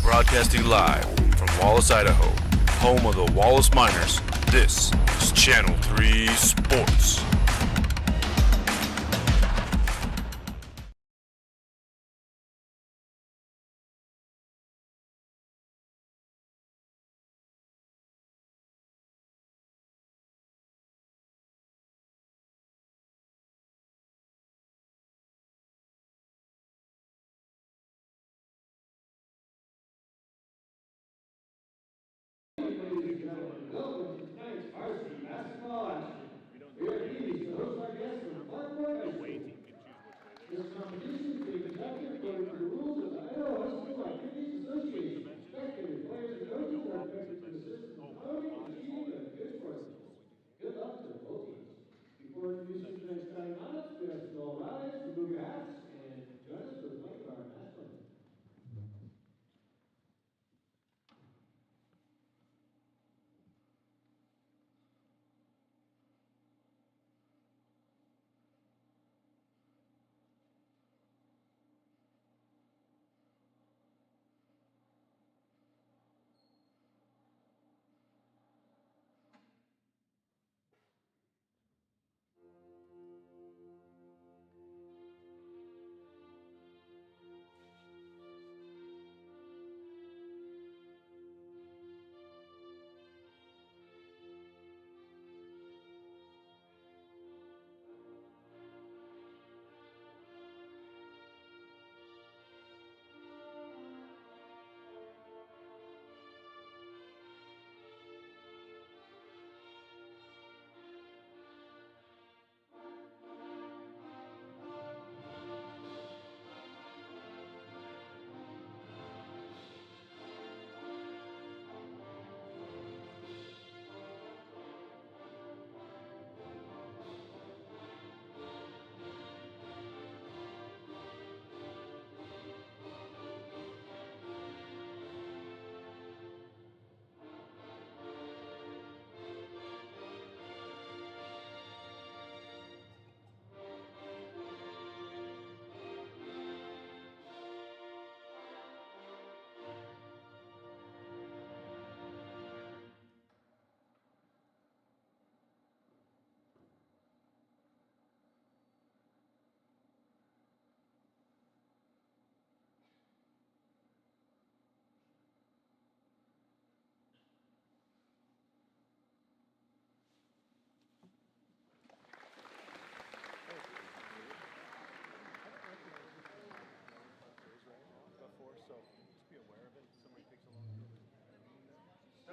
Broadcasting live from Wallace, Idaho, home of the Wallace Miners, this is Channel 3 Sports. Welcome to tonight's varsity basketball action. We are pleased to host our guests from Parkport High School. This competition is being conducted according to the rules of the Idaho High School Activities Association. Spectators, players, and coaches are expected to assist in the promoting and achieving of good sportsmanship. Good luck to both teams. Before introducing tonight's starting lineups, we ask you all rise, remove your hats, and join us for the playing of our national anthem.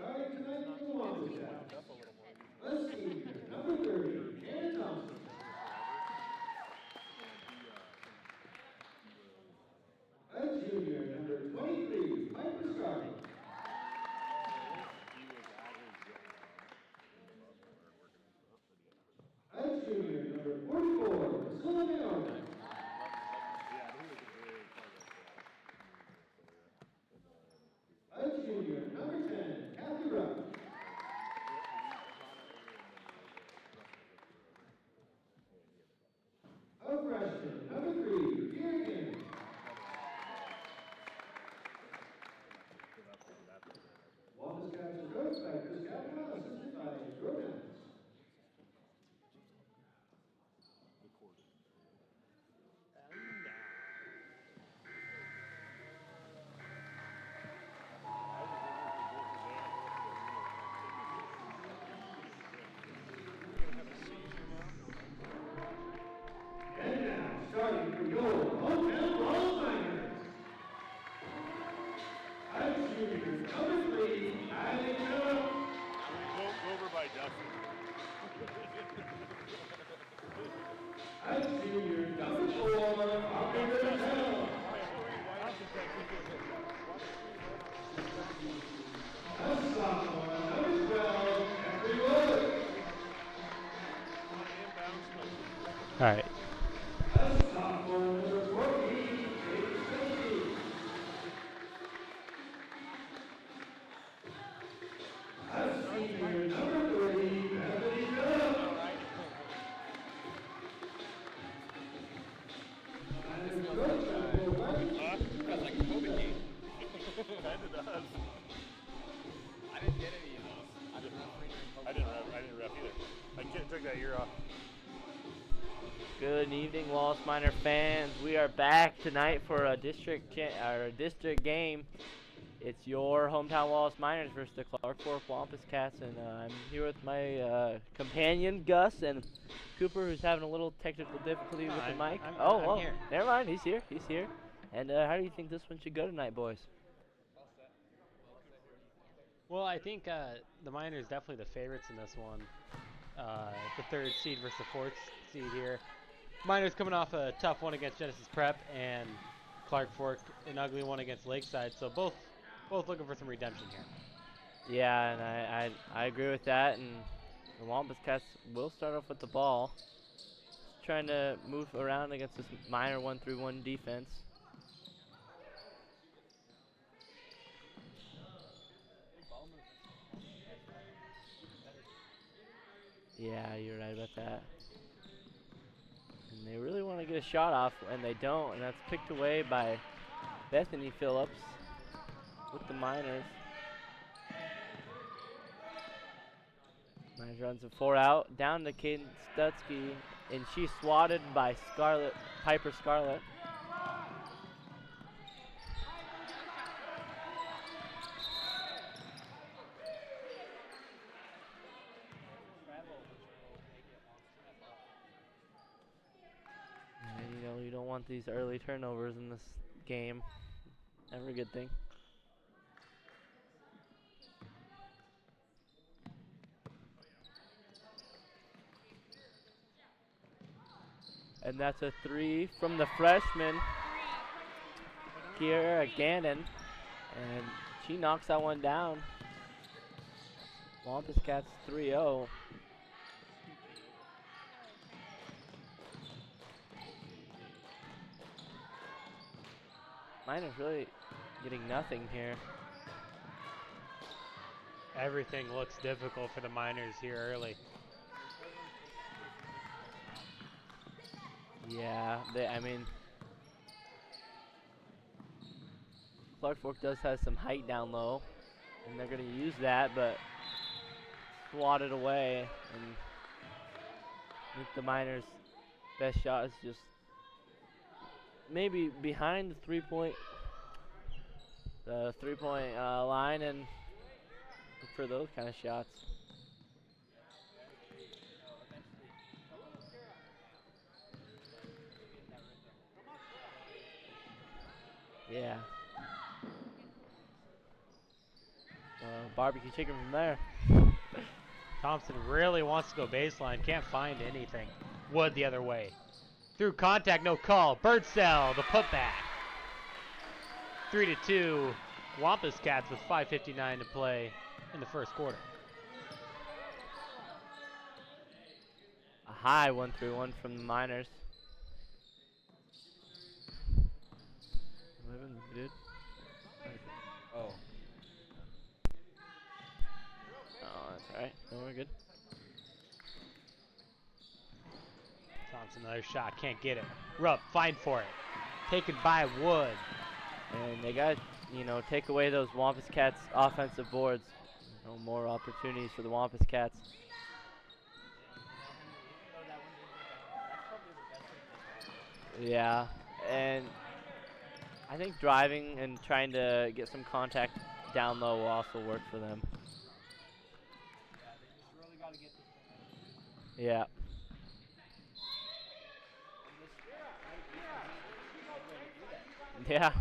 Starting tonight from the Wallace House. Let's see here. Number 30, Hannah Thompson. A junior, number 23, Piper Scarlett. A junior, number 44, Priscilla Naomi. A junior, number 10, Kathy Rupp. A freshman, number 3, Pierre Gannon. Wallace Cats are coached by Chris Kavanaugh, assisted by Joe Dennis. And now, starting for your hometown Wallace Miners. A junior, number 3, Kylie Miller. Over by Duffy. A junior, number 4, Operator Hell. A sophomore, number 12, Jeffrey Wood. All right. A sophomore, number 14, David Stacy. A senior, number 30, Bethany Phillips. And the coach of the Wallace That's like a COVID game. evening, Wallace Minor fans. We are back tonight for a district game. It's your hometown Wallace Miners versus the Clark Fork Wampus Cats, and I'm here with my companion Gus and Cooper, who's having a little technical difficulty with the mic. I'm here. Never mind. He's here. He's here. And how do you think this one should go tonight, boys? Well, I think the Miners definitely the favorites in this one. The third seed versus the fourth seed here. Miners coming off a tough one against Genesis Prep, and Clark Fork an ugly one against Lakeside. So both looking for some redemption here. Yeah, and I agree with that. And the Wampus Cats will start off with the ball, trying to move around against this Minor 1-3-1 defense. Yeah, you're right about that. And they really want to get a shot off, and they don't, and that's picked away by Bethany Phillips with the Miners. Miners runs a 4 out, down to Kaden Stutsky, and she's swatted by Piper Scarlett. You don't want these early turnovers in this game. Never a good thing. And that's a 3 from the freshman, Kiera Gannon. And she knocks that one down. Wampus Cats 3-0. Miners really getting nothing here. Everything looks difficult for the Miners here early. Yeah, I mean, Clark Fork does have some height down low, and they're going to use that, but swatted away. And I think the Miners' best shot is just maybe behind the three-point line and look for those kind of shots. Yeah. Barbecue chicken from there. Thompson really wants to go baseline, can't find anything. Wood the other way. Through contact, no call. Birdsell, the putback. 3-2. Wampus Cats with 5:59 to play in the first quarter. A high 1-3-1 from the Miners. Dude. Oh, that's alright. No, we're good. Thompson, another shot, can't get it. Rupp, find for it. Taken by Wood. And they got, take away those Wampus Cats offensive boards. No more opportunities for the Wampus Cats. Yeah, and I think driving and trying to get some contact down low will also work for them. Yeah. Yeah.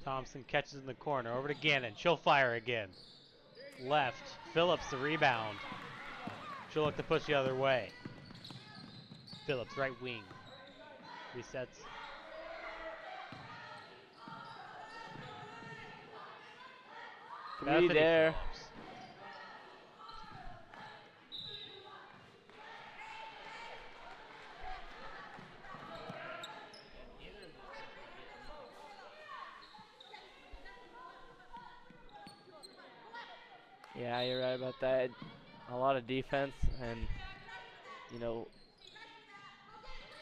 Thompson catches in the corner, over to Gannon. She'll fire again. Left, Phillips the rebound. She'll look to push the other way. Phillips, right wing. Resets. Three there. Phillips. Yeah, you're right about that. A lot of defense, and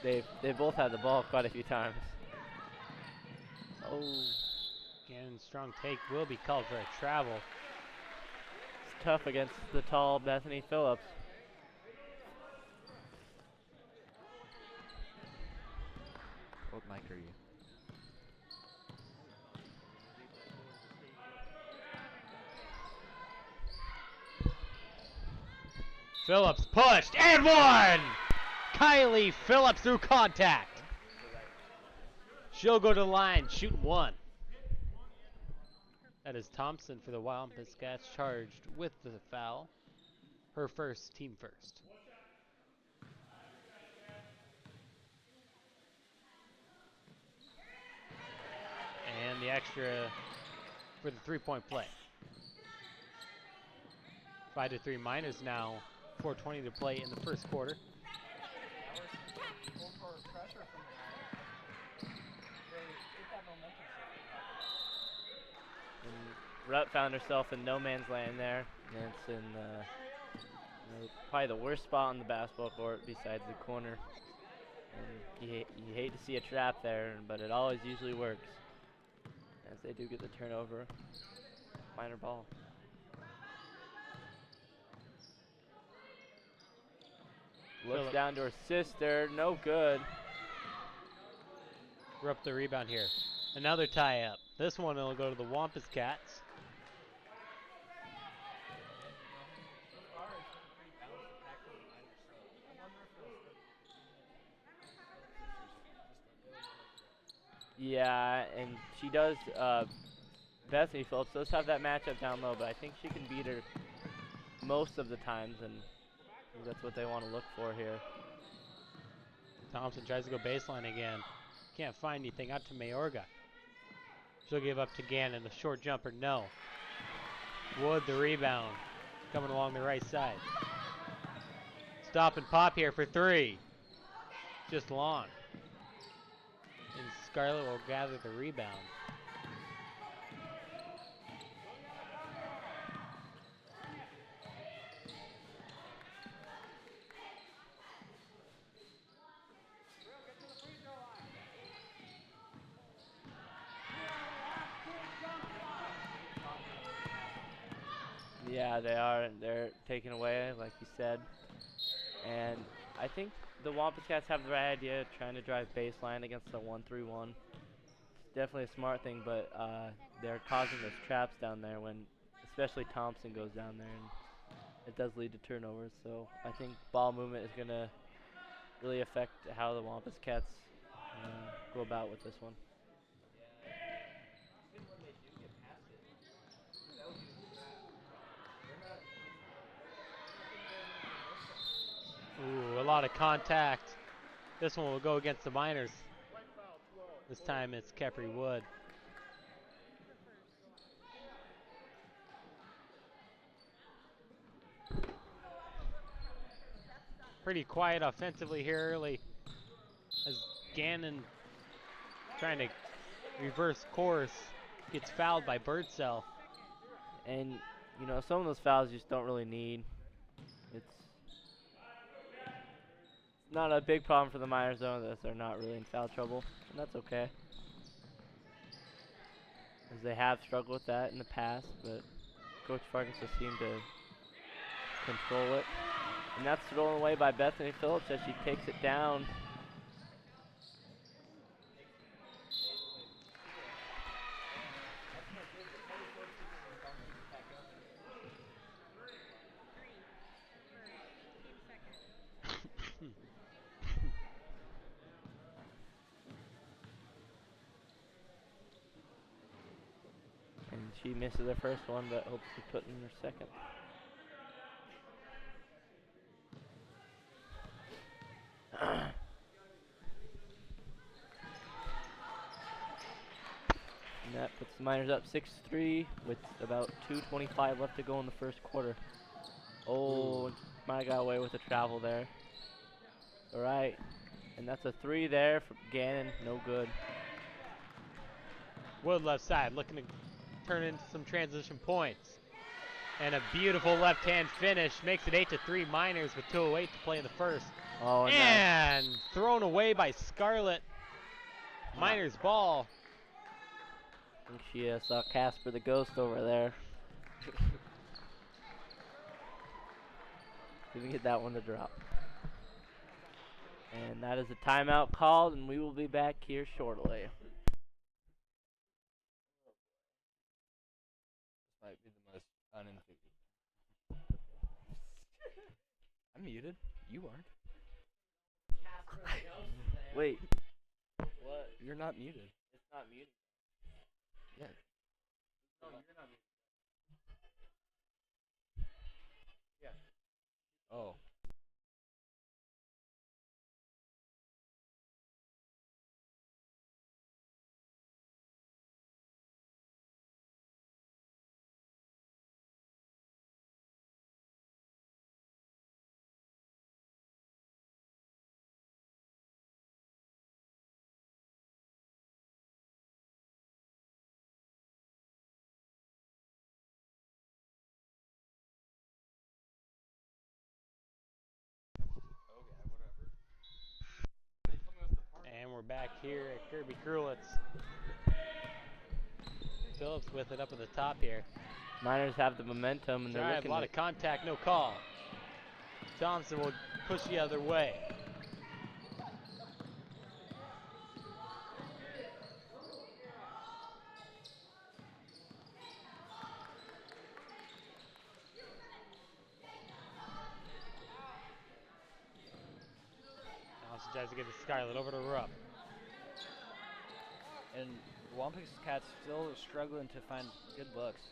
they both had the ball quite a few times. Oh, Again, strong take will be called for a travel. it's tough against the tall Bethany Phillips. What mic are you? Phillips pushed and one! Kylie Phillips through contact. She'll go to the line, shooting one. That is Thompson for the Wampus Cats, charged with the foul. Her first, team first. And the extra for the three-point play. 5-3 Miners now. 4:20 to play in the first quarter. And Rutt found herself in no man's land there. And it's in probably the worst spot on the basketball court besides the corner. And you hate to see a trap there, but it always usually works. As they do get the turnover. Miner ball. Looks down to her sister, no good. We're up the rebound here. Another tie-up. This one will go to the Wampus Cats. Yeah, and she does, Bethany Phillips does have that matchup down low, but I think she can beat her most of the times, and that's what they want to look for here. Thompson tries to go baseline again. Can't find anything out to Mayorga. She'll give up to Gannon. The short jumper, no. Wood, the rebound. Coming along the right side. Stop and pop here for three. Just long. And Scarlett will gather the rebound. Yeah, they are. They're taken away, like you said. And I think the Wampus Cats have the right idea, trying to drive baseline against the 1-3-1. It's definitely a smart thing, but they're causing those traps down there when, especially Thompson goes down there, and it does lead to turnovers. So I think ball movement is going to really affect how the Wampus Cats go about with this one. Ooh, a lot of contact. This one will go against the Miners. This time it's Capri Wood. Pretty quiet offensively here early as Gannon, trying to reverse course, gets fouled by Birdsell. And, you know, some of those fouls you just don't really need. It's not a big problem for the Miners, though, that they're not really in foul trouble, and that's okay. As they have struggled with that in the past, but Coach Farkas just seemed to control it. And that's thrown away by Bethany Phillips as she takes it down. And she misses her first one, but hopes to put in her second. And that puts the Miners up 6-3 with about 2:25 left to go in the first quarter. Oh, might have got away with a travel there. All right, and that's a three there from Gannon, no good. Wood left side, looking to turn into some transition points. And a beautiful left-hand finish makes it 8-3 Miners with 2:08 to play in the first. Oh, and thrown away by Scarlett. Miners ball. think she saw Casper the Ghost over there. Didn't get that one to drop. And that is a timeout called, and we will be back here shortly. This might be the most uninfected. I'm muted. You aren't. Wait. What? You're not muted. It's not muted. Yeah. No, you're not muted. Oh. And we're back here at Kirby Krulitz. Phillips with it up at the top here. Miners have the momentum, and they're Drive, looking a lot of contact, no call. Thompson will push the other way. Thompson tries to get to Scarlett, over to Rupp. And Wampus Cats still struggling to find good looks.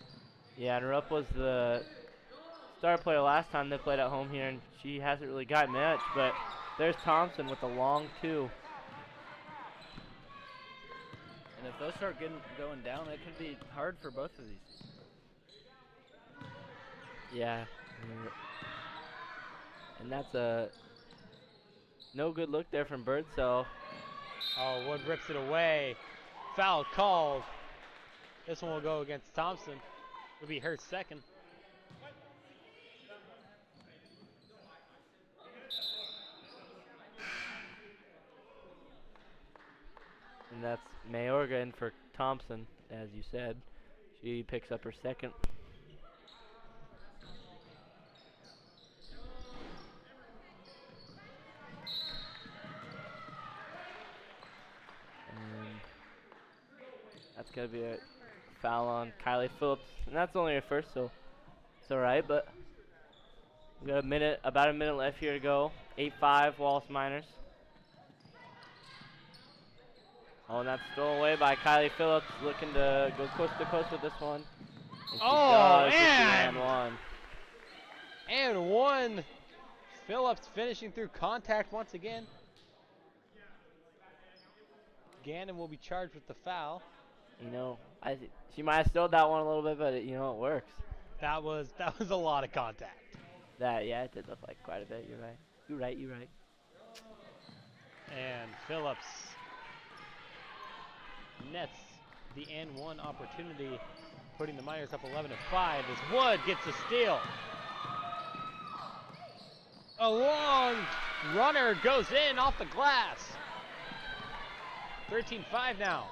Yeah, and Rupp was the star player last time they played at home here, and she hasn't really gotten much, but there's Thompson with the long two. And if those start going down, it could be hard for both of these. Yeah. And that's a no good look there from Birdsell. Oh, Wood rips it away. Foul called. This one will go against Thompson. It'll be her second. And that's Mayorga in for Thompson, as you said. She picks up her second. And that's going to be a foul on Kylie Phillips. And that's only her first, so it's alright, but we got about a minute left here to go. 8-5 Wallace Miners. Oh, and that's stolen away by Kylie Phillips, looking to go coast to coast with this one. And she does with the and one. And one. Phillips finishing through contact once again. Gannon will be charged with the foul. You know, she might have stilled that one a little bit, but it works. That was a lot of contact. Yeah, it did look like quite a bit. You're right. You're right. And Phillips nets the N1 opportunity, putting the Miners up 11-5 as Wood gets a steal. A long runner goes in off the glass. 13-5 now.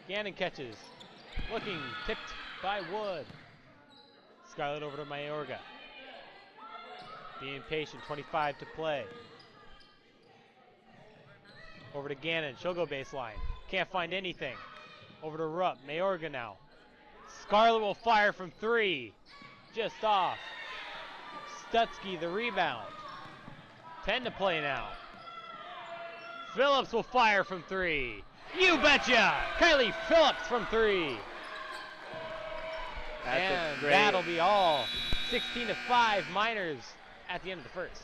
Gannon catches. Looking, tipped by Wood. Scarlett over to Mayorga. Being patient, 25 to play. Over to Gannon, she'll go baseline. Can't find anything. Over to Rupp, Mayorga now. Scarlett will fire from 3. Just off. Stutzky the rebound. 10 to play now. Phillips will fire from 3. You betcha! Kylie Phillips from 3. And that'll be all. 16-5 Miners at the end of the first.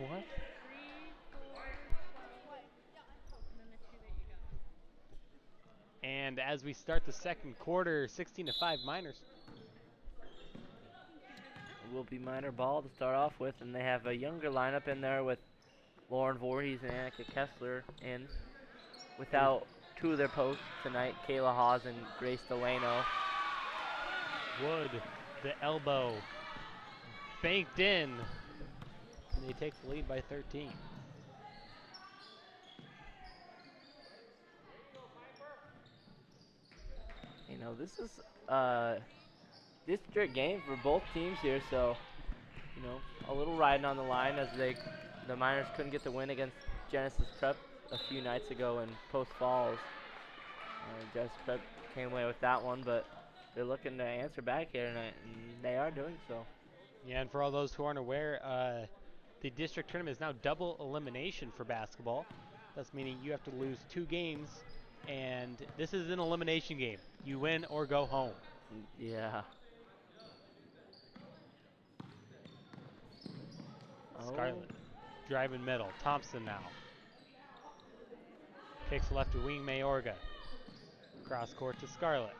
What? And as we start the second quarter, 16-5 Miners. Will be Miner ball to start off with, and they have a younger lineup in there with Lauren Voorhees and Annika Kessler in. Without two of their posts tonight, Kayla Hawes and Grace Delano. Wood, the elbow, banked in, and they take the lead by 13. You know, this is a district game for both teams here, so, you know, a little riding on the line as the Miners couldn't get the win against Genesis Prep a few nights ago in Post Falls. Genesis Prep came away with that one, but they're looking to answer back here tonight, and they are doing so. Yeah, and for all those who aren't aware, the district tournament is now double elimination for basketball. That's meaning you have to lose 2 games, and this is an elimination game. You win or go home. Yeah. Scarlett, driving middle. Thompson now. Kicks left to wing Mayorga. Cross court to Scarlett.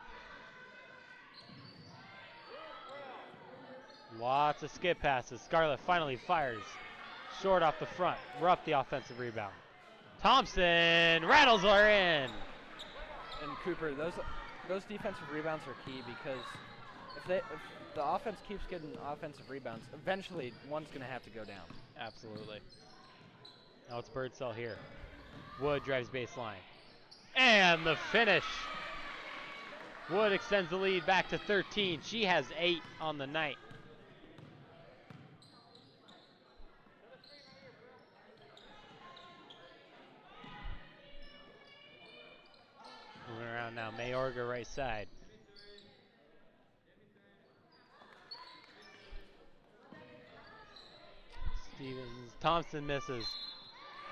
Lots of skip passes. Scarlett finally fires. Short off the front. Rupp the offensive rebound. Thompson rattles her in. And Cooper, those defensive rebounds are key because if the offense keeps getting offensive rebounds, eventually one's going to have to go down. Absolutely. Now it's Birdsell here. Wood drives baseline. And the finish. Wood extends the lead back to 13. She has 8 on the night. Moving around now, Mayorga right side. Stevens, Thompson misses.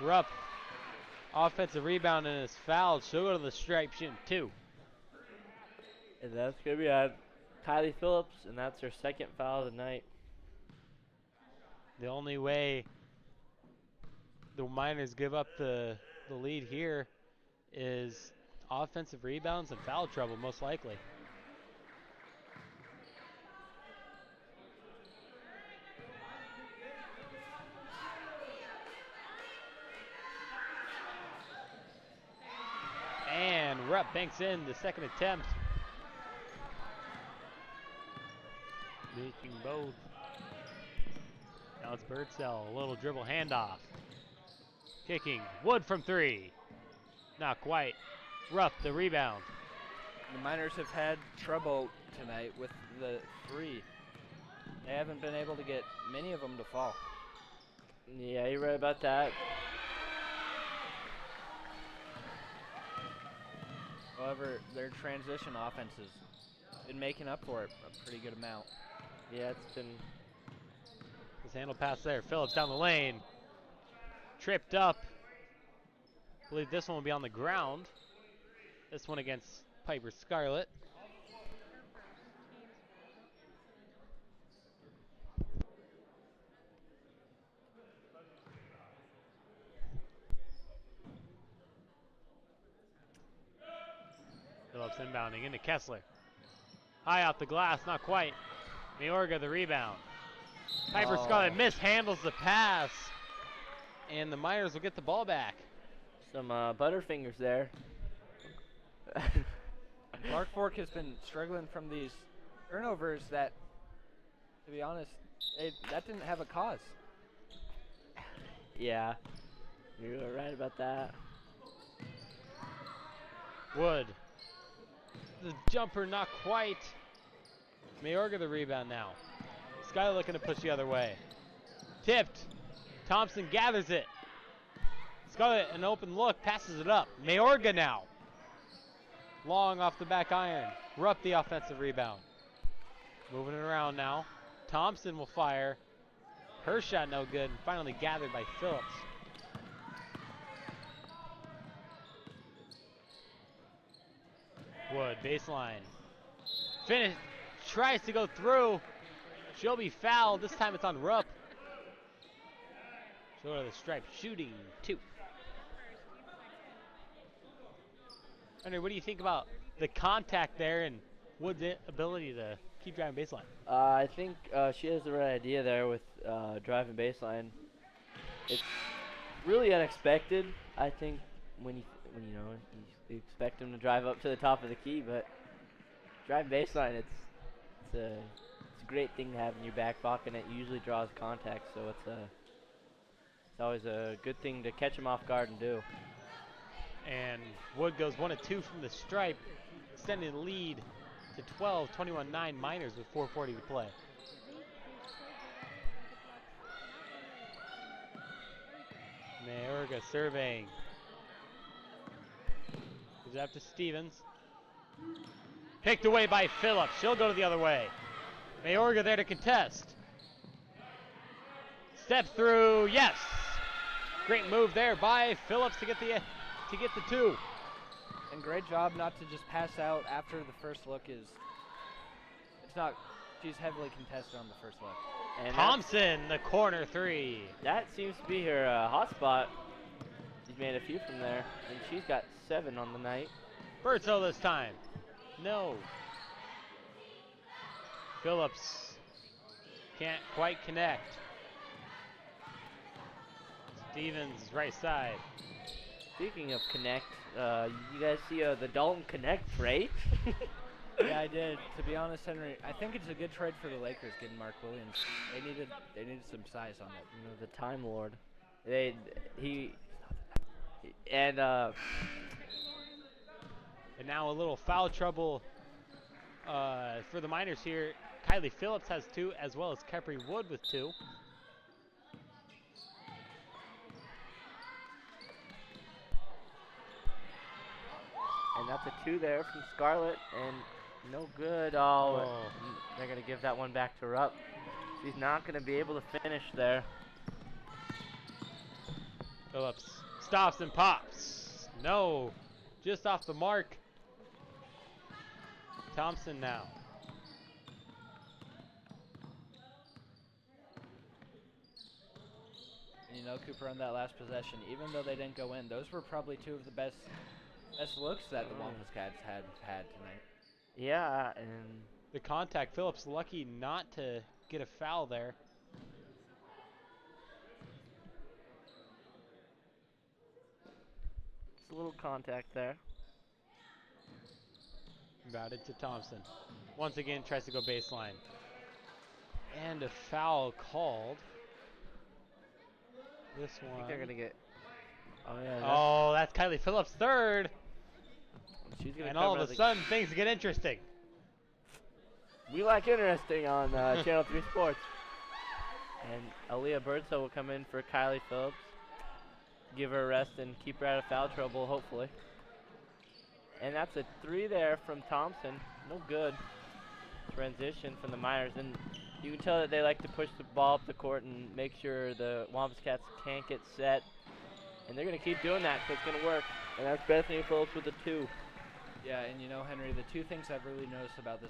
Rupp, offensive rebound and is fouled. She'll go to the stripe shooting 2. And that's going to be on Kylie Phillips, and that's her second foul of the night. The only way the Miners give up the lead here is offensive rebounds and foul trouble, most likely. And Rupp banks in the second attempt. Making both. Now it's Birdsell, a little dribble handoff. Kicking, Wood from 3. Not quite. Rupp the rebound. The Miners have had trouble tonight with the 3. They haven't been able to get many of them to fall. Yeah, you're right about that. However, their transition offenses been making up for it a pretty good amount. Yeah, it's been... His handle pass there. Phillips down the lane. Tripped up. I believe this one will be on the ground. This one against Piper Scarlett. Phillips inbounding into Kessler. High off the glass, not quite. Mayorga the rebound. Piper Scarlett mishandles the pass. And the Miners will get the ball back. Some butterfingers there. Clark Fork has been struggling from these turnovers that, to be honest, that didn't have a cause. Yeah, you were right about that. Wood. The jumper not quite. Mayorga the rebound now. Sky looking to push the other way. Tipped. Thompson gathers it. Scarlett, an open look, passes it up. Mayorga now. Long off the back iron. Rupp the offensive rebound. Moving it around now. Thompson will fire. Her shot no good, and finally gathered by Phillips. Wood, baseline. Finish. Tries to go through. She'll be fouled. This time it's on Rupp. Short of the stripe, shooting 2. Henry, what do you think about the contact there and Wood's ability to keep driving baseline? I think she has the right idea there with driving baseline. It's really unexpected. I think when you know you expect him to drive up to the top of the key, but driving baseline, it's a great thing to have in your back pocket, and it usually draws contact, so it's always a good thing to catch him off guard and do. And Wood goes 1 of 2 from the stripe, extending the lead to 12, 21-9 Miners with 4:40 to play. Mayorga surveying. Gives it up to Stevens. Picked away by Phillips. She'll go to the other way. Mayorga there to contest. Step through, yes. Great move there by Phillips to get the 2. And great job not to just pass out after the first look is. It's not. She's heavily contested on the first look. And Thompson, the corner 3. that seems to be her hot spot. She's made a few from there, and she's got 7 on the night. Berto this time. No. Phillips can't quite connect. Stevens right side. Speaking of connect, you guys see the Dalton Connect trade? Yeah, I did. To be honest, Henry, I think it's a good trade for the Lakers getting Mark Williams. They needed some size on that. You know, the Time Lord. And now a little foul trouble for the Miners here. Kylie Phillips has 2, as well as Capri Wood with 2. And that's a 2 there from Scarlett, and no good. Oh, they're going to give that one back to Rupp. She's not going to be able to finish there. Phillips stops and pops. No, just off the mark. Thompson now. And you know, Cooper, on that last possession, even though they didn't go in, those were probably 2 of the best looks that the Wampus Cats had tonight. Yeah, and The contact, Phillips lucky not to get a foul there. it's a little contact there. Routed to Thompson. Once again tries to go baseline. And a foul called. This I one. think they're going to get... Oh, yeah. Oh, that's Kylie Phillips third. She's gonna And all cover of a sudden things get interesting. We like interesting on Channel 3 Sports. And Aaliyah Bertso will come in for Kylie Phillips. Give her a rest and keep her out of foul trouble, hopefully. And that's a 3 there from Thompson. No good. Transition from the Miners. And you can tell that they like to push the ball up the court and make sure the Wampus Cats can't get set. And they're going to keep doing that because it's going to work. And that's Bethany Phillips with a 2. Yeah, and you know, Henry, the 2 things I've really noticed about the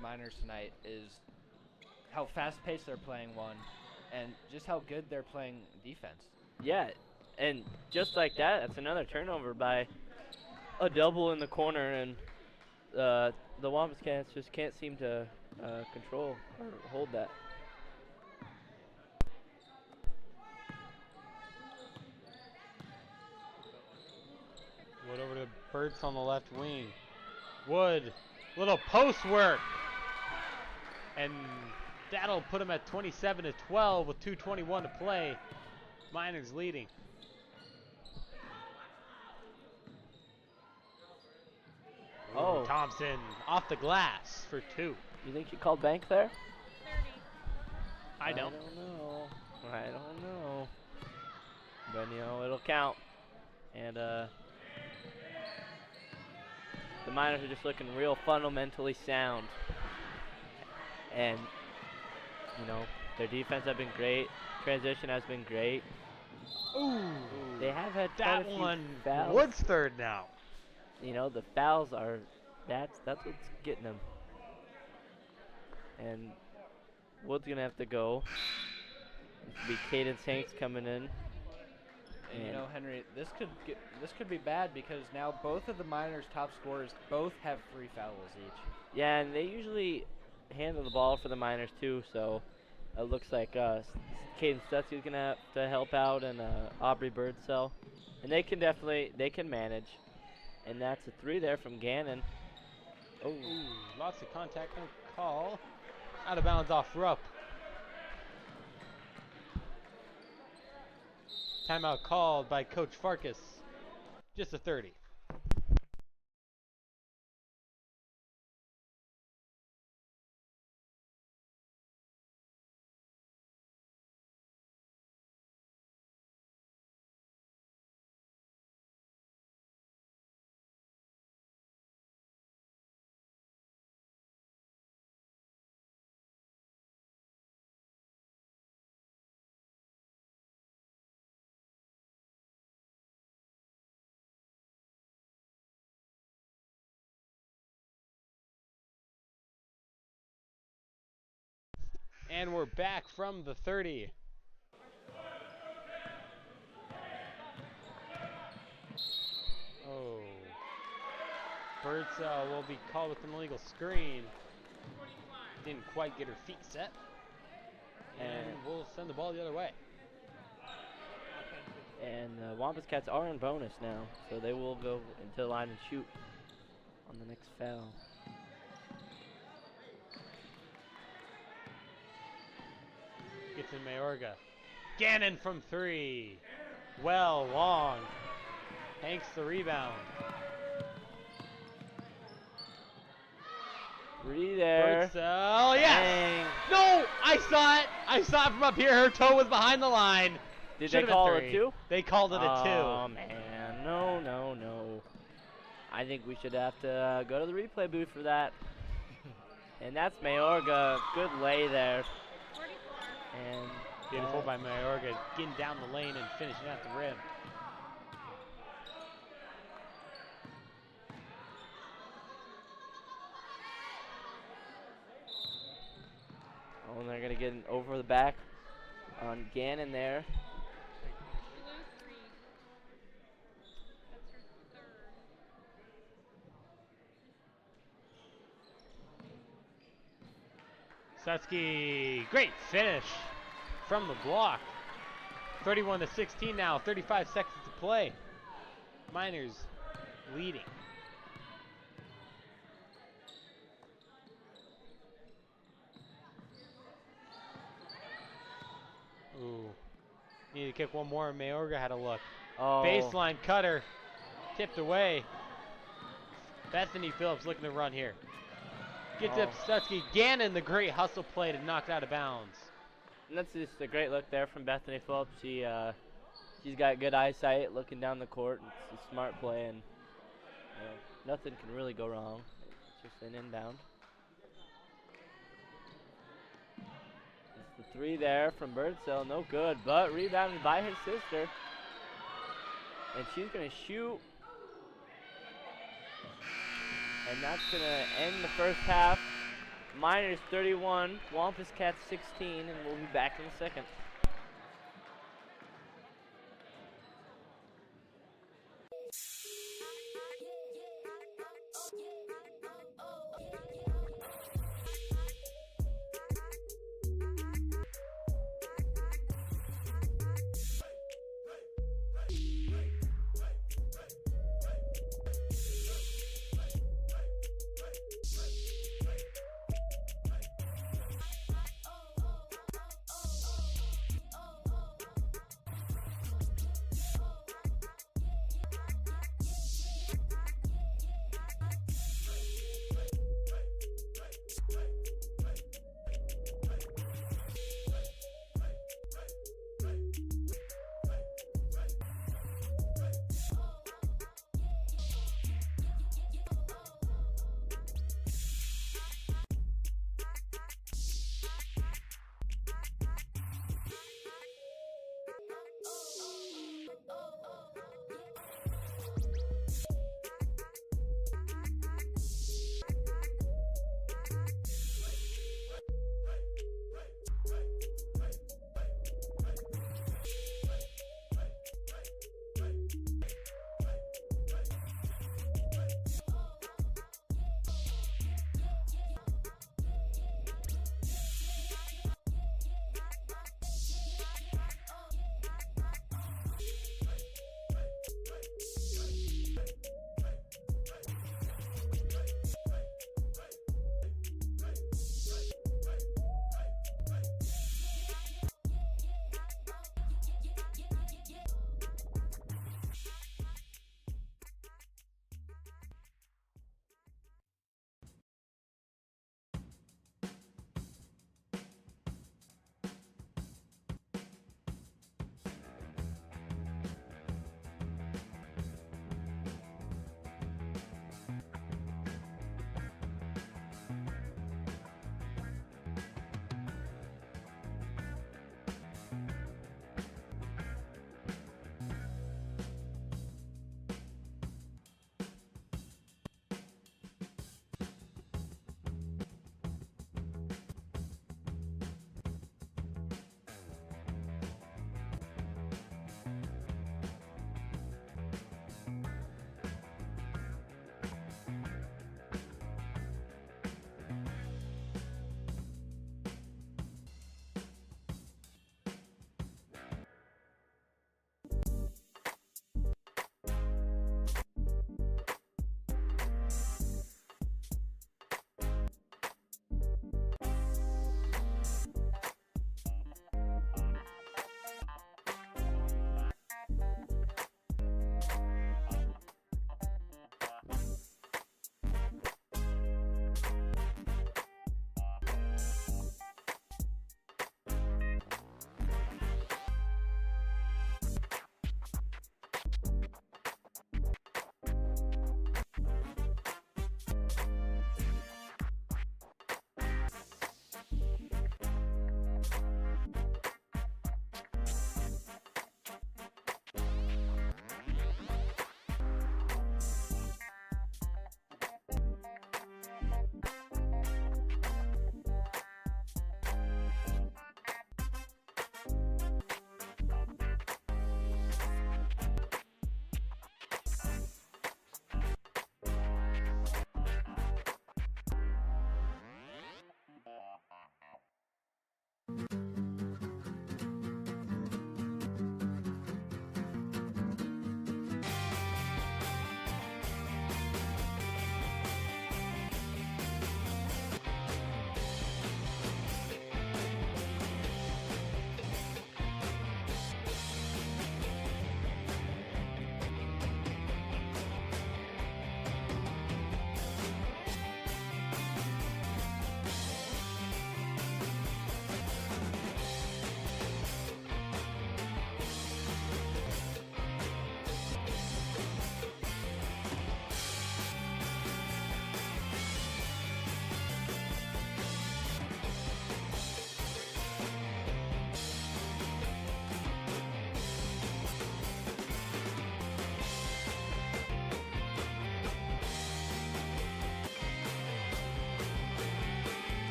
Miners tonight is how fast-paced they're playing, one, and just how good they're playing defense. Yeah, and just like that, that's another turnover by a double in the corner, and the Wampus Cats just can't seem to control or hold that. Wood over to Burtz on the left wing. Wood, little post work. And that'll put him at 27-12 with 2:21 to play. Miners leading. Oh. Thompson off the glass for 2. You think she called bank there? I don't. I don't know. But, you know, it'll count. And, the Miners are just looking real fundamentally sound. And, you know, their defense have been great. Transition has been great. Ooh. They have had quite That a few one, fouls. Wood's third now. You know, the fouls are, that's what's getting them. And Wood's going to have to go. It's going to be Cadence Hanks coming in And you know, Henry, this could be bad because now both of the Miners' top scorers both have 3 fouls each. Yeah, and they usually handle the ball for the Miners too, so it looks like Caden Stutzy's gonna have to help out, and Aubrey Birdsell, and they can manage. And that's a 3 there from Gannon. Oh, Ooh, lots of contact, no call. Out of bounds off Rupp. Timeout called by Coach Farkas. Just a 30. And we're back from the 30. Oh. Birdsell will be called with an illegal screen. Didn't quite get her feet set. And we'll send the ball the other way. and Wampus Cats are in bonus now, so they will go into the line and shoot on the next foul. Gets in Mayorga. Gannon from 3. Well, long. Hanks the rebound. 3 there. Birdsell, yes! No! I saw it! I saw it from up here. Her toe was behind the line. Did Should've they been call it 3. a 2? They called it a 2. Oh, man. No, no, no. I think we should have to go to the replay booth for that. And that's Mayorga. Good lay there. And Beautiful by Mayorga, getting down the lane and finishing at the rim. Oh, and they're going to get an over the back on Gannon there. Sutsky, great finish from the block. 31-16 now, 35 seconds to play. Miners leading. Ooh, need to kick one more. Mayorga had a look. Oh. Baseline cutter, tipped away. Bethany Phillips looking to run here. Gets up Sutsky. Gannon, the great hustle play to knock it out of bounds. And that's just a great look there from Bethany Phillips. She's got good eyesight looking down the court. It's a smart play, and nothing can really go wrong. It's just an inbound. It's the 3 there from Birdsell. No good, but rebounded by her sister. And she's going to shoot. And that's going to end the first half. Miners 31, Wampus Cats 16, and we'll be back in a second.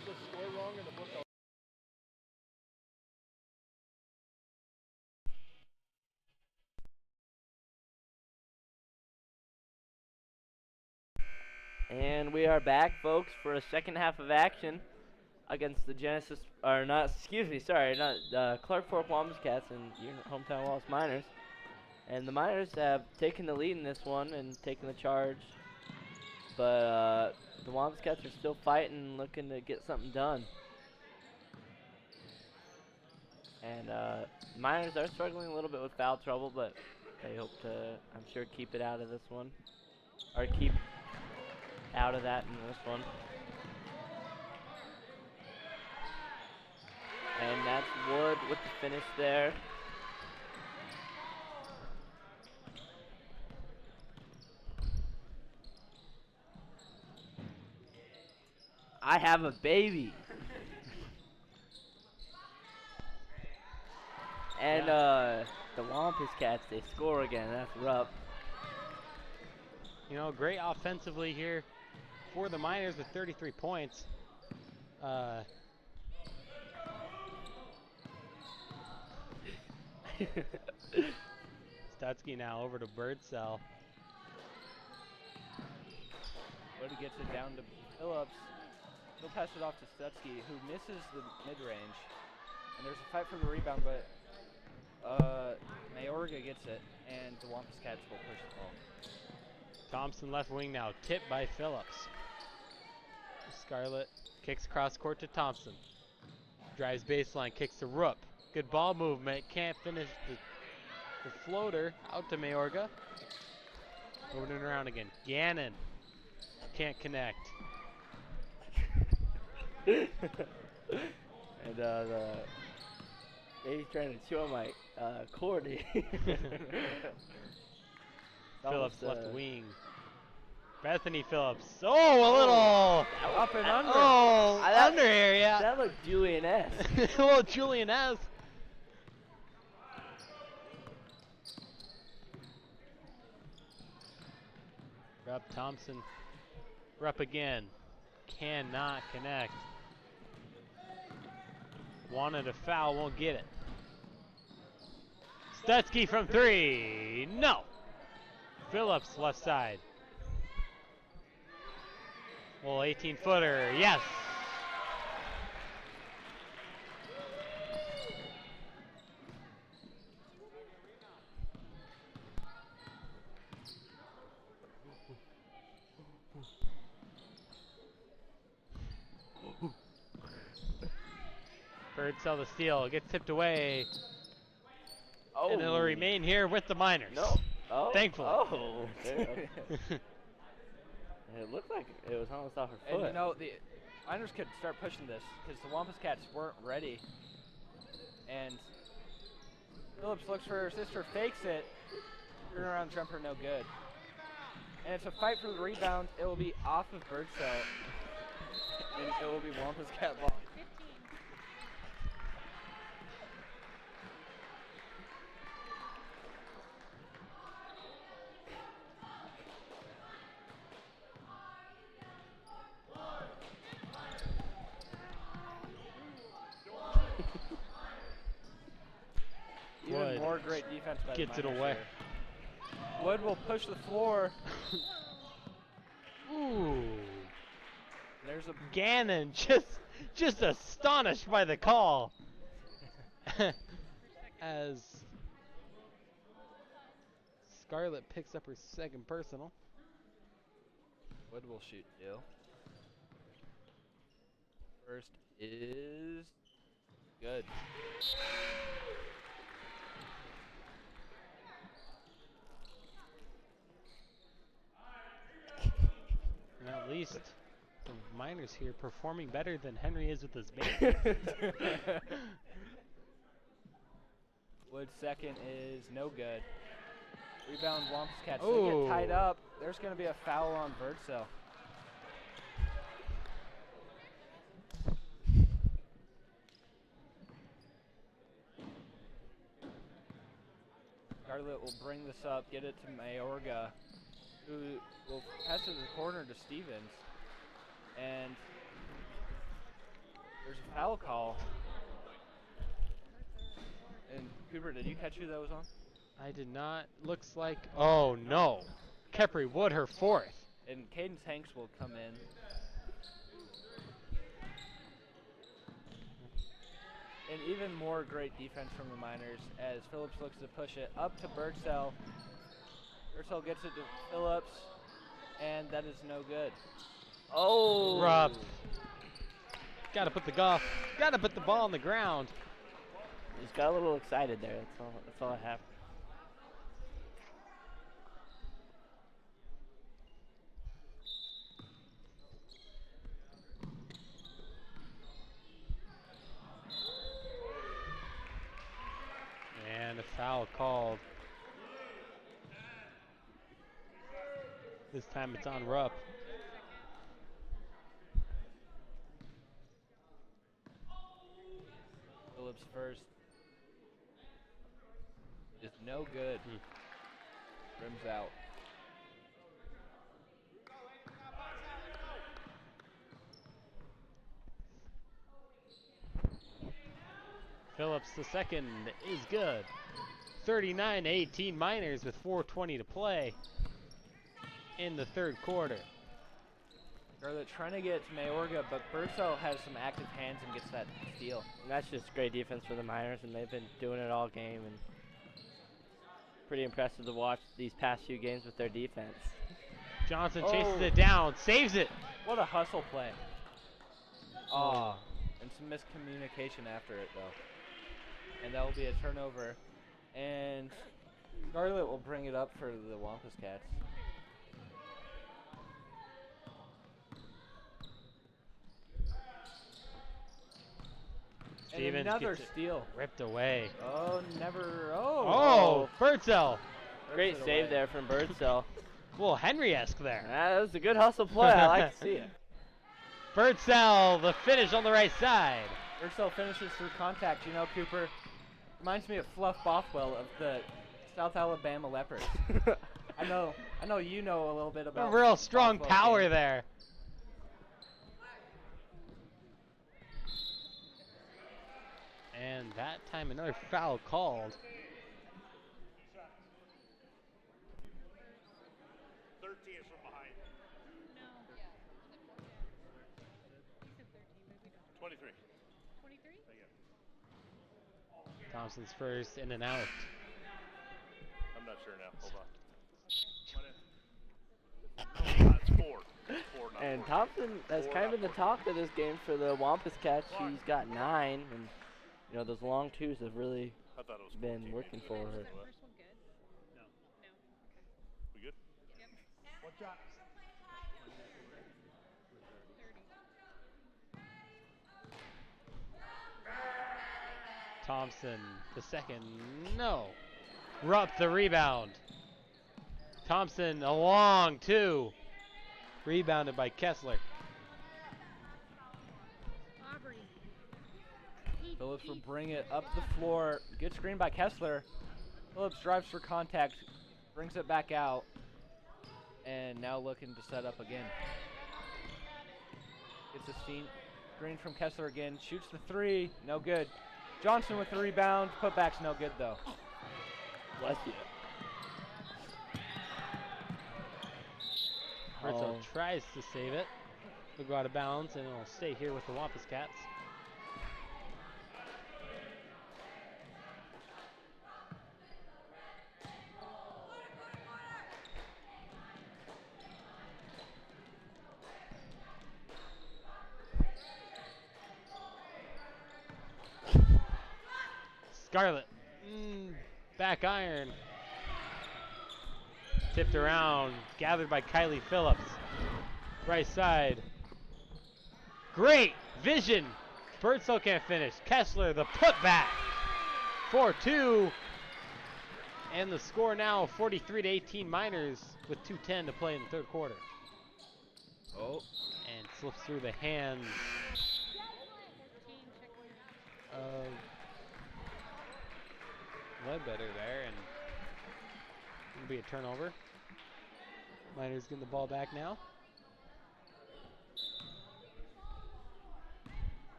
if the score wrong in the book, I'll And we are back, folks, for a second half of action against the Genesis, or not, excuse me, sorry, not Clark Fork Wampus Cats and your hometown Wallace Miners. And the Miners have taken the lead in this one and taken the charge. But the Wampus Cats are still fighting, looking to get something done. And Miners are struggling a little bit with foul trouble, but they hope to, I'm sure, keep it out of this one. Or keep out of that in this one. And that's Wood with the finish there. I have a baby. And the Wampus Cats, they score again. That's rough. You know, great offensively here for the Miners with 33 points. Stutzky now over to Birdsell. Wood gets it down to Phillips. He'll pass it off to Stutzky, who misses the mid-range. And there's a fight for the rebound, but Mayorga gets it, and the Wampus Cats will push the ball. Thompson left wing now, tipped by Phillips. Scarlett kicks cross court to Thompson. Drives baseline, kicks to Rupp. Good ball movement, can't finish the floater. Out to Mayorga. Moving it around again. Gannon can't connect. And he's trying to show my Cordy. Phillips left wing. Bethany Phillips. Oh, a little Up and under. Oh, under here, yeah. That looked Julian-esque. A little Julian-esque. Rupp Thompson. Rupp again. Cannot connect. Wanted a foul, won't get it. Stutzky from three. No. Phillips left side. Well, 18-footer. Yes. Birdsell the steal. Gets tipped away. Oh. And it'll remain here with the Miners. No. Oh. Thankfully. Oh. It looked like it was almost off her foot. And you know, the Miners could start pushing this because the Wampus Cats weren't ready. And Phillips looks for her sister, fakes it. Turnaround jumper, no good. And it's a fight for the rebound. It will be off of Birdsell. And it will be Wampus Cat ball. Even Wood more great defense by gets the it Miners away. here. Wood will push the floor. Ooh. There's a Gannon just astonished by the call. As Scarlett picks up her second personal. Wood will shoot two. First is good. And at least the Miners here performing better than Henry is with his band. Wood's second is no good. Rebound Wampus Cats. They Oh. get tied up. There's going to be a foul on Birdsell. Scarlett will bring this up, get it to Mayorga, who will pass it to the corner to Stevens. And there's a foul call. And Cooper, did you catch who that was on? I did not. Looks like. Oh no, Kepri Wood, her fourth. And Cadence Hanks will come in. And even more great defense from the Miners as Phillips looks to push it up to Birdsell. Birdsell gets it to Phillips, and that is no good. Oh! Rupp. Gotta put the gotta put the ball on the ground. Just got a little excited there. That's all I have. And a foul called. This time it's on Rupp. Phillips first is no good. Rims out. Phillips the second is good. 39-18 Miners with 4:20 to play in the third quarter. They're trying to get to Mayorga, but Birdsell has some active hands and gets that steal. And that's just great defense for the Miners, and they've been doing it all game. And pretty impressive to watch these past few games with their defense. Johnson chases it down, saves it. What a hustle play. Oh, and some miscommunication after it, though. And that will be a turnover. And Scarlett will bring it up for the Wampus Cats. And Stevens another gets it steal. ripped away. Oh, never. Oh, Birdsell. Great Rips it save away. there from Birdsell. Well, Henry-esque there. That was a good hustle play. I like to see it. Birdsell, the finish on the right side. Birdsell finishes through contact. You know, Cooper reminds me of Fluff Bothwell of the South Alabama Leopards. I know you know a little bit A about real strong Bothwell power game. there. And that time another foul called. 13 is from behind. 23. Thompson's first, in and out. I'm not sure now. Hold on. That's 4. 4, not And 4. Thompson has kind of been the talk of this game for the Wampus Cats. He's got 9, and you know those long twos have really I thought it was been 14. working for her. First one good? No. No. We good? Yep. What shot? 30. Thompson, the second, no. Rupp the rebound. Thompson, a long two. Rebounded by Kessler. Aubrey. Phillips will bring it up the floor. Good screen by Kessler. Phillips drives for contact, brings it back out, and now looking to set up again. Gets a screen from Kessler again. Shoots the three. No good. Johnson with the rebound. Putback's no good, though. Bless you. Birdsell tries to save it. It'll go out of bounds and it'll stay here with the Wampus Cats. Scarlett, back iron. Tipped around, gathered by Kylie Phillips. Right side. Great vision. Birdsell can't finish. Kessler, the putback. 4-2. And the score now 43-18 Miners with 2:10 to play in the third quarter. Oh. And slips through the hands of Ledbetter there, and it'll be a turnover. Miners getting the ball back now.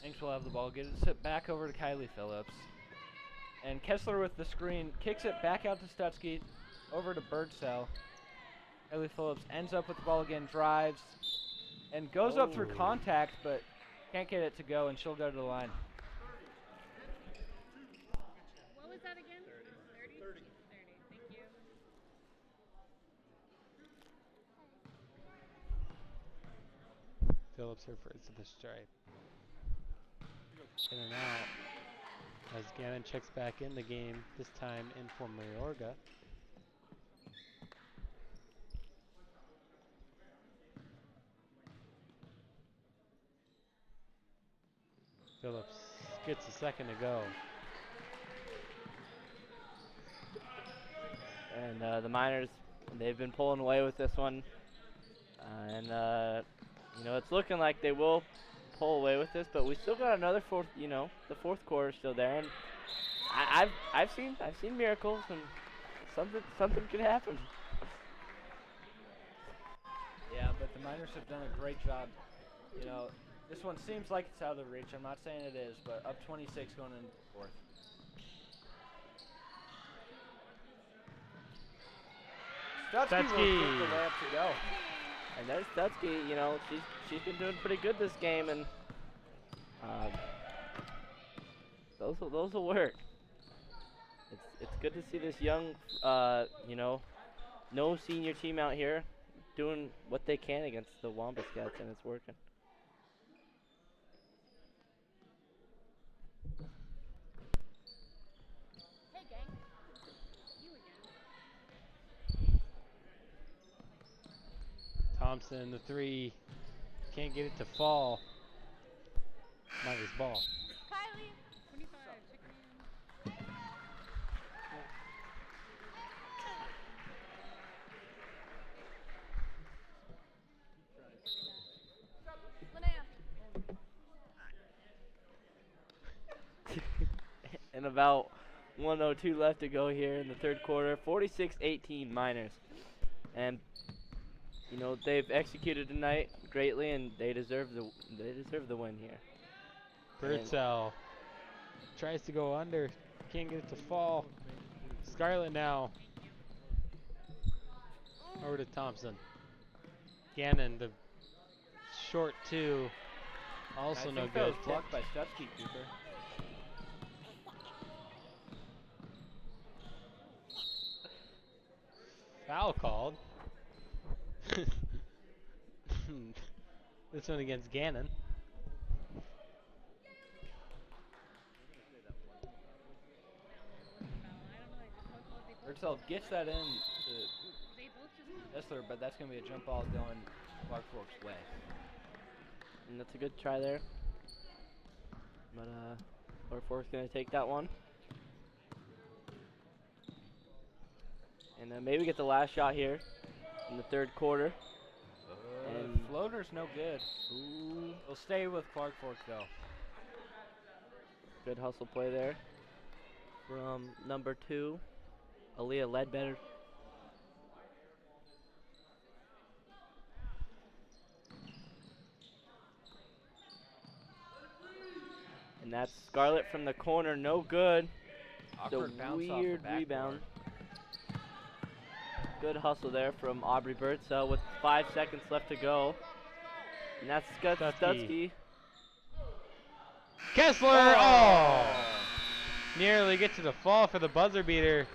Inks will have the ball. Gets it back over to Kylie Phillips. And Kessler with the screen kicks it back out to Stutzky, over to Birdsell. Kylie Phillips ends up with the ball again, drives, and goes up through contact, but can't get it to go, and she'll go to the line. What was that again? 30? 30. Thank you. Phillips her first to the stripe. In and out. As Gannon checks back in the game, this time in for Mayorga. Phillips gets a second to go. And the Miners, they've been pulling away with this one. You know, it's looking like they will pull away with this, but we still got another fourth, you know, the fourth quarter still there. And I've seen miracles, and something could happen. Yeah, but the Miners have done a great job. You know, this one seems like it's out of reach. I'm not saying it is, but up 26 going into the fourth. Stutzky will get the layup to go. And there's Stutzky, you know, she's been doing pretty good this game, and those will work. It's good to see this young, you know, no senior team out here doing what they can against the Wampus Cats, and it's working. Hey, gang. You again. Thompson, the three. Can't get it to fall. Miners ball. Kylie. 25. Checking in. Linnea. And about 1:02 left to go here in the third quarter. 46-18 Miners. And you know, they've executed tonight greatly, and they deserve the win here. Birdsell tries to go under. Can't get it to fall. Scarlett now. Over to Thompson. Gannon, the short two. Also no I think good. that was blocked by Stutzky, Cooper. Foul called. This one against Gannon. Birdsell gets that in to Kessler, but that's going to be a jump ball going Clark Fork's way. And that's a good try there. But Clark Fork's going to take that one. And then maybe get the last shot here in the third quarter. And floater's no good. Ooh, We'll stay with Clark Fork, though. good hustle play there from number 2, Aaliyah Ledbetter. And that's Scarlett from the corner, no good. Awkward The bounce off weird the backboard. rebound. Good hustle there from Aubrey Birdsell with 5 seconds left to go. And that's Stutzky. Kessler! Oh! Nearly get to the fall for the buzzer beater.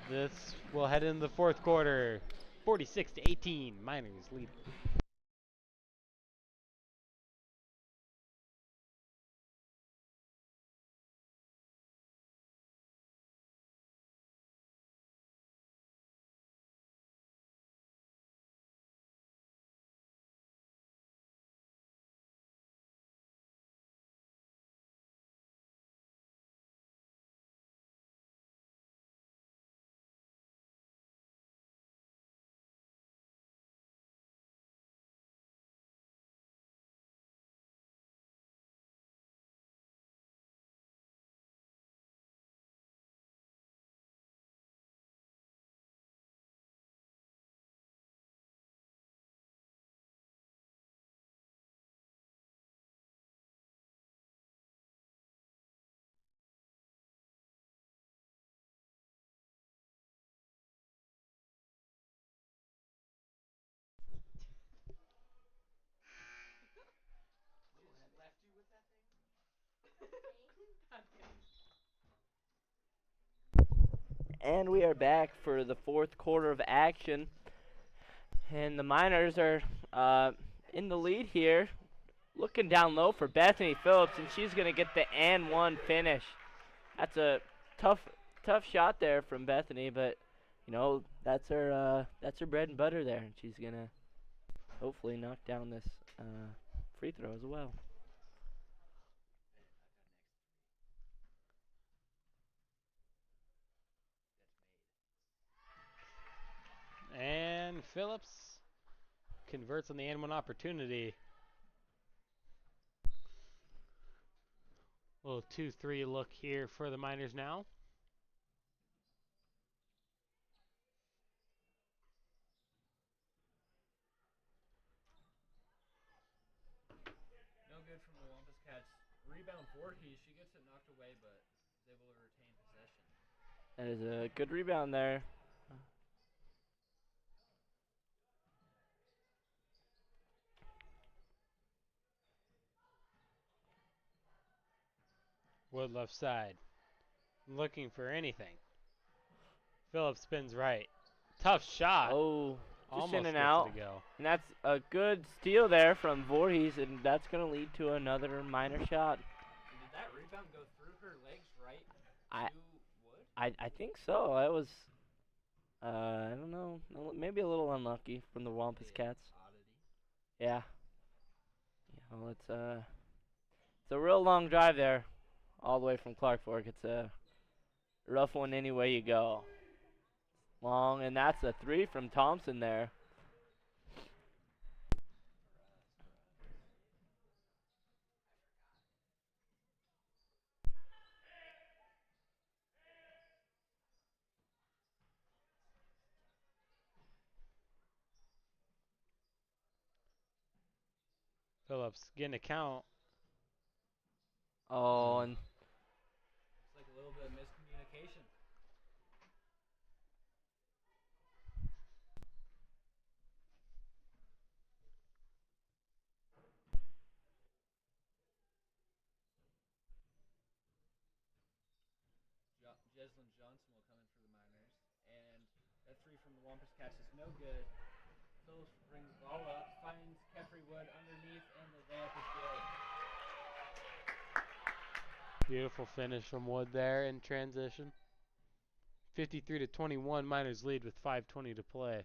This will head into the fourth quarter. 46-18, Miners lead. And we are back for the fourth quarter of action. And the Miners are in the lead here. Looking down low for Bethany Phillips, and she's going to get the and one finish. That's a tough shot there from Bethany, but you know that's her bread and butter there, and she's going to hopefully knock down this free throw as well. And Phillips converts on the and one opportunity. Little 2-3 look here for the Miners now. No good from the Wampus Cats. Rebound Voorhees. She gets it knocked away, but is able to retain possession. That is a good rebound there. Wood left side. Looking for anything. Phillips spins right. Tough shot. Oh, just Almost in and gets out. it to go. And that's a good steal there from Voorhees, and that's going to lead to another Miner shot. Did that rebound go through her legs right I- to Wood? I think so. That was, I don't know, maybe a little unlucky from the Wampus Cats. Oddity. Yeah. Well, it's a real long drive there, all the way from Clark Fork. It's a rough one any way you go. Long, and that's a three from Thompson there. Phillips getting a count. Oh, and It's like a little bit of miscommunication. Jeslyn Johnson will come in for the Miners, and that three from the Wampus Cats is no good. Phillips brings the ball up, finds Kefri Wood underneath, and the layup is good. Beautiful finish from Wood there in transition. 53-21, Miners lead with 5:20 to play.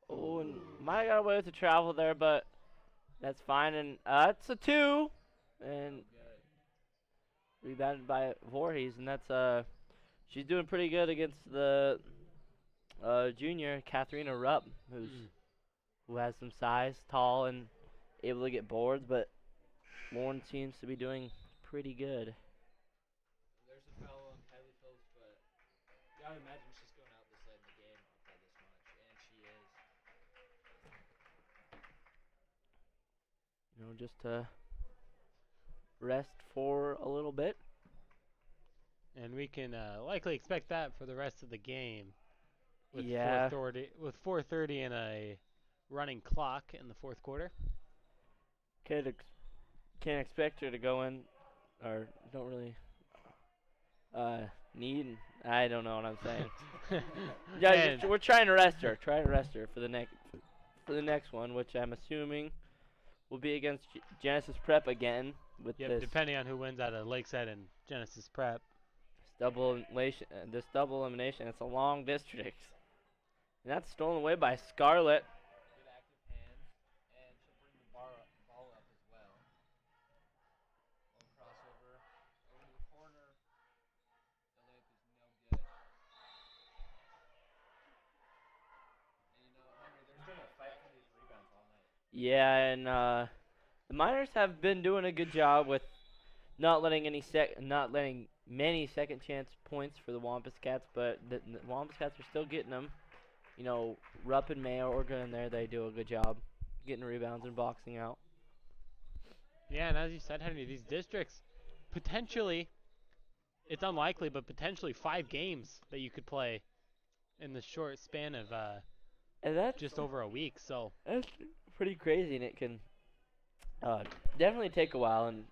oh, and might have got away with the travel there, but that's fine. And it's a two, and rebounded by Voorhees, and that's she's doing pretty good against the junior Katharina Rupp, who has some size, tall, and able to get boards, but Lauren seems to be doing pretty good. There's a foul on Kylie Phillips, but you gotta imagine she's going out this late in the game up by this much, and she is. You know, just to rest for a little bit. And we can likely expect that for the rest of the game. With Yeah. 4:30 and a running clock in the fourth quarter. Can't expect her to go in, or don't really need. I don't know what I'm saying. Yeah, we're trying to rest her. Trying to rest her for the next one, which I'm assuming will be against Genesis Prep again with Yep, this depending on who wins out of Lakeside and Genesis Prep. double elimination. It's a long district, and that's stolen away by Scarlett. Good active hands, and she'll bring the ball up as well. Long crossover over the corner. The layup is no good. And you know, Henry, there's been a fight for these rebounds all night. Yeah, and the Miners have been doing a good job with not letting many second chance points for the Wampus Cats, but the Wampus Cats are still getting them. You know, Rupp and Mayo are in there. They do a good job getting rebounds and boxing out. Yeah, and as you said, Henry, these districts, potentially, it's unlikely, but potentially 5 games that you could play in the short span of And that's just over a week. So pretty crazy, and it can definitely take a while and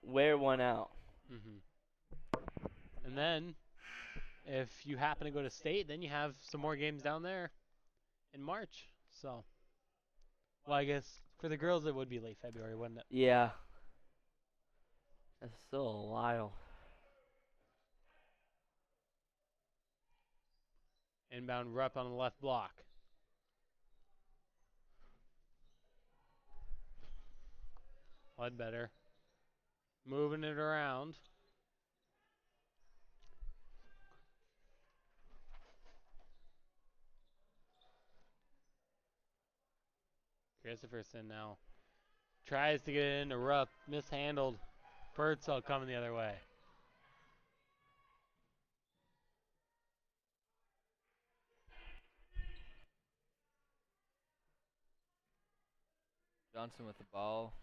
wear one out. And then, if you happen to go to state, then you have some more games down there in March. So, well, I guess for the girls it would be late February, wouldn't it? Yeah. That's still a while. Inbound rep on the left block. Ledbetter moving it around. Christopherson now tries to get it into Rupp, mishandled. Birdsall coming the other way. Johnson with the ball.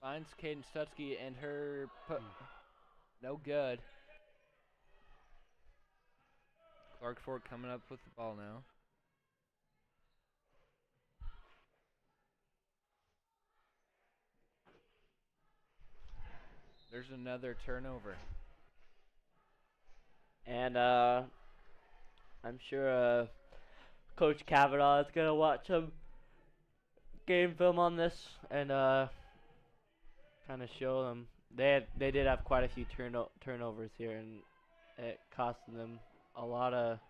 Finds Caden Stutzky and her put. No good. Clark Ford coming up with the ball now. There's another turnover. And I'm sure Coach Kavanaugh is gonna watch some game film on this and kind of show them. They did have quite a few turnovers here, and it costing them a lot of.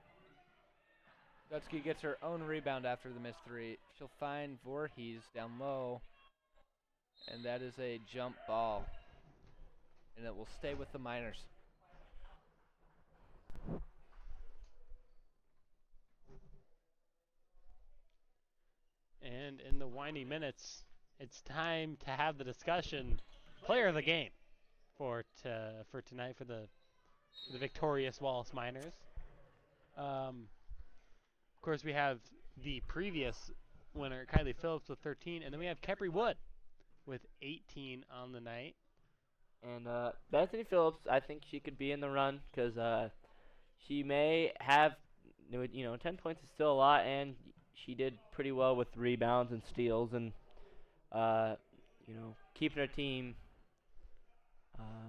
Stutzky gets her own rebound after the missed three. She'll find Voorhees down low, and that is a jump ball. And it will stay with the Miners. And in the winding minutes, it's time to have the discussion. Player of the game for tonight for the victorious Wallace Miners. Of course, we have the previous winner, Kylie Phillips, with 13, and then we have Kepri Wood with 18 on the night. And Bethany Phillips, I think she could be in the run because she may have, 10 points is still a lot, and she did pretty well with rebounds and steals, and keeping her team,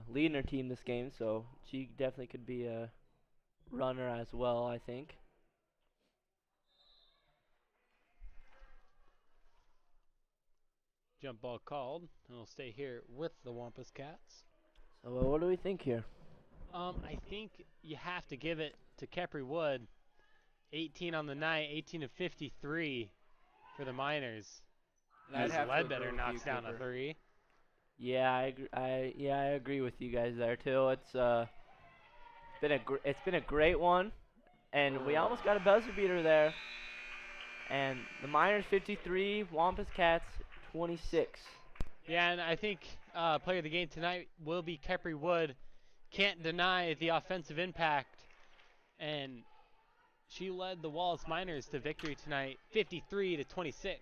leading her team this game. So she definitely could be a runner as well, I think. Jump ball called, and we'll stay here with the Wampus Cats. So what do we think here? I think you have to give it to Kepri Wood. 18 on the night, 18 of 53 for the Miners. As Ledbetter knocks down a three. Yeah, I agree with you guys there too. It's been a great one, and we almost got a buzzer beater there. And the Miners 53, Wampus Cats 26. Yeah, and I think player of the game tonight will be Kepri Wood. Can't deny the offensive impact, and she led the Wallace Miners to victory tonight, 53-26.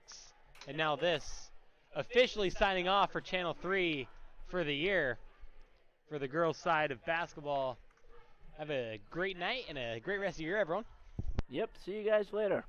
And now this, officially signing off for Channel 3 for the year, for the girls' side of basketball. Have a great night and a great rest of your year, everyone. Yep, see you guys later.